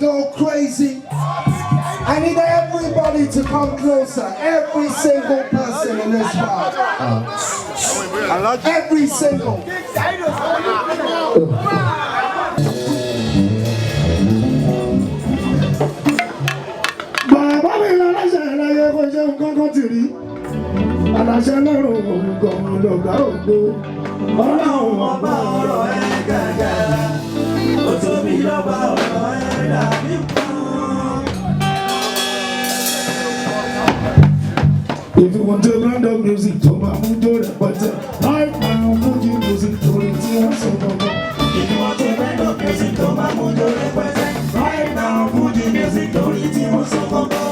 go crazy. I need everybody to come closer. Every single person in this bar. Every single. Aláṣẹ lọ́rùn ògùn lọ́gà ògbó. Ọlọ́run ọba ọ̀rọ̀ ẹ̀ gẹ́gẹ́. Ó tóbi lọ́ba ọ̀rọ̀ ẹ̀ dàbí kan. If you want to brand of music, tó máa mú jó rẹpẹtẹ. Live now, Fuji music torí tí wọ́n sọ gbọ́ngàn. If you want to brand of music, tó máa mú jó rẹpẹtẹ. Live now, Fuji music torí tí wọ́n sọ gbọ́ngàn.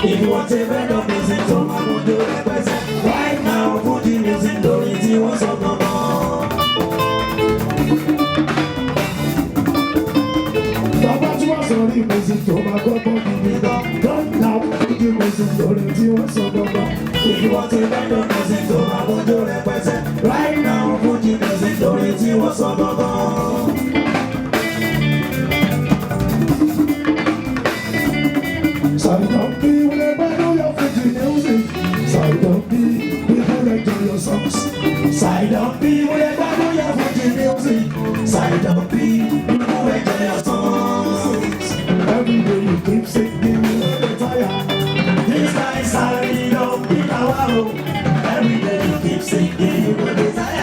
If you want to bend up music, so I'm gonna do it right now. Fuji music, don't need you want some more. Baba, you want some music, so I'm gonna give it up. Don't now, Fuji music, don't need you want some more. If you want to bend up music, so I'm gonna do it right now. Fuji music, don't need you want some more. Sorry, don't be whenever you your Fuji music. Sorry, don't be people enjoy your songs. Sorry, don't be whenever you your Fuji music. Sorry, don't be people enjoy your songs. Every day you keep singing, you get tired. This guy sorry, don't be now. Every day you keep singing, you get tired.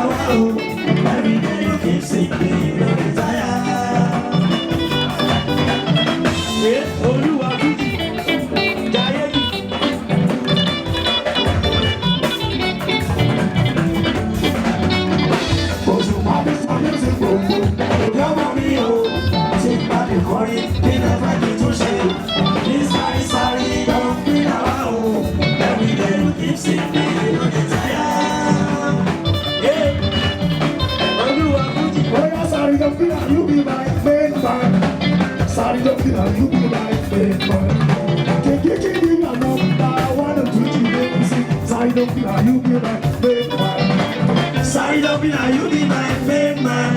Every day you keep singing, you don't retire. Yeah, Olúwa Fuji, Jayegi. Oṣù Pàbí Sọ́mi ti gbòǹgbò, ìjọba mi ò ti pàdé kọrin, kí lè fẹ́ kí tún ṣe. Ní sáré don't be now. Every day you keep singing, you don't retire. You be my main man. Sorry, don't be like you be my main man. Can't get you in your number. I wanna do you music. Sorry, don't be like you be my main man. Sorry, don't be like you be my main man.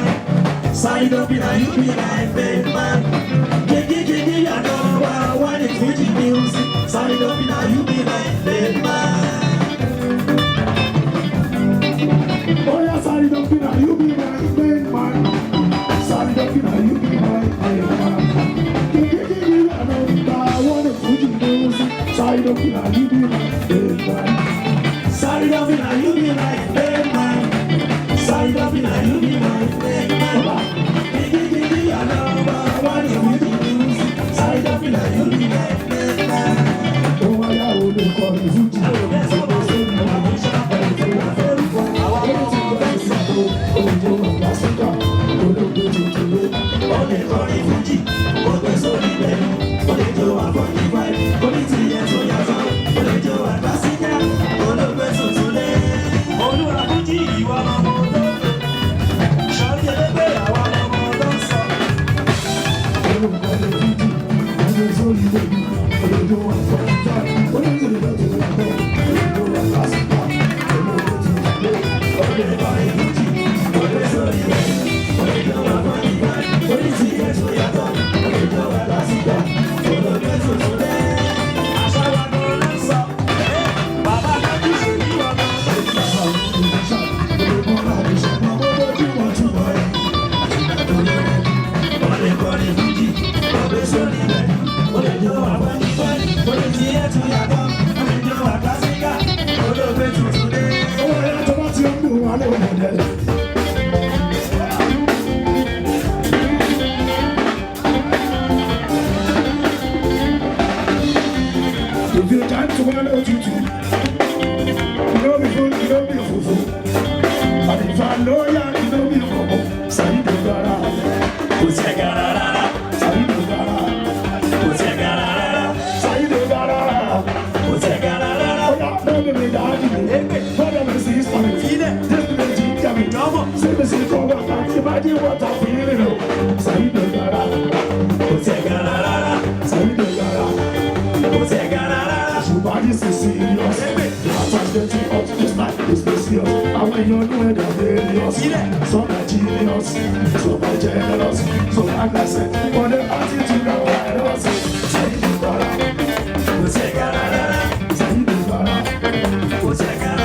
Sorry, don't be like you be my main man. Can't get you in your number. I wanna do you music. Sorry, don't be like you be my main man. Oh yeah, sorry, don't be like you be my main man. Sorry, don't be like you be my main man. I wanna put you music. Sorry, don't be like you be my main man. Sorry, don't be like you be my main man. Sorry, don't be like you be my main man. I wanna put you music. Sorry, don't be like you be my main man. Oh my God, oh they call me Fuji. Only 3 years old, Brother, this is funny. This is the G. Say this is for what imagine what I'm feeling. Say the gara. Say gara. Say the gara. Say gara. Somebody is serious. Attach the thing up just like this serious. And when you know they're various. Some are genius. Some are generous. Some are aggressive. But the attitude of virus. Say the gara. Say gara. Say the gara. Say gara.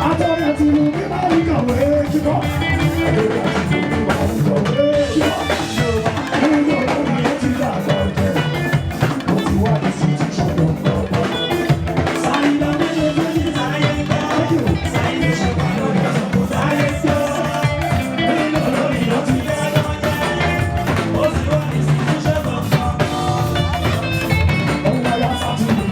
Àtọ̀rẹ́ àti ìlú mi máa ń kàwé kíkọ́. Àtọ̀rẹ́ àti ìlú mi máa ń kàwé kíkọ́. Nínú ọ̀rọ̀ mi ti dàgbà jẹ́. Mo ti wá ní situation lọ́gbọ̀n. Sáyidá méje méjì sáyé gbọ́. Sáyidé ṣe wà lórí ọ̀sán kò sáyé gbọ́. Nínú ọ̀rọ̀ mi ló ti dàgbà jẹ́. Mo ti wá ní situation lọ́gbọ̀n. Ọ̀hún ayá sátúndì.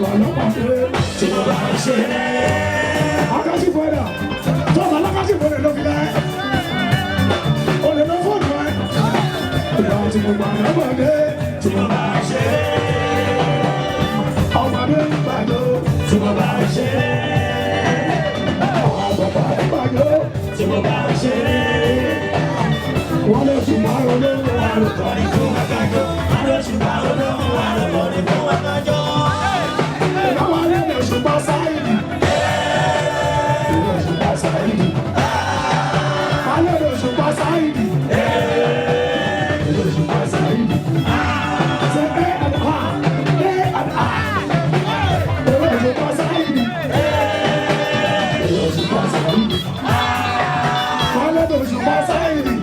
wà lọ́pàdé tí mo bá ń ṣeré. Akásìfò ẹ̀dá tó bá lákásìfò ẹ̀dá ló fi dá ẹ́. O lè lọ fóònù ẹ̀. Ìgbà tí mo wà lọ́pàdé tí mo bá ń ṣeré. Ọmọdé ń gbàdó tí mo bá ń ṣeré. Ọ̀pọ̀pọ̀ ń gbàdó tí mo bá ń ṣeré. Wọ́n lè ṣùgbọ́n olówó wa ló kọ́ ní fún akájọ́. Wọ́n lè ṣùgbọ́n olówó wa ló kọ́ ní fún akájọ́. Ìyáwó alẹ́ lè ṣùgbọ́n sáyìnì. Lè ṣùgbọ́n sáyìnì. Alẹ́ lè ṣùgbọ́n sáyìnì. Lè ṣùgbọ́n sáyìnì. Ṣé ẹ and I? Ẹ and I. Lè ṣùgbọ́n sáyìnì. Lè ṣùgbọ́n sáyìnì. Alẹ́ lè ṣùgbọ́n sáyìnì.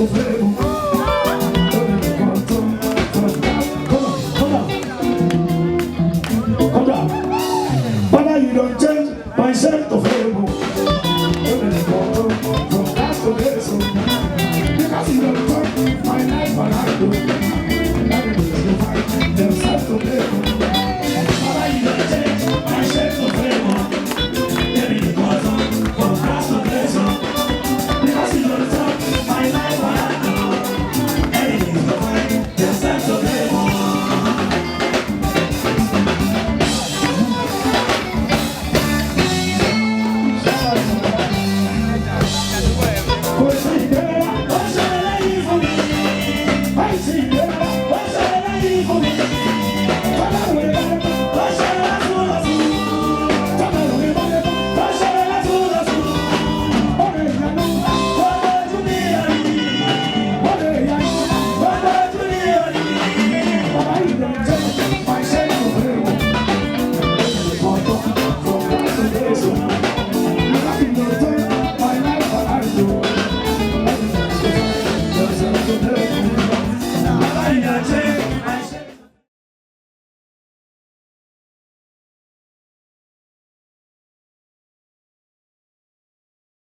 problema.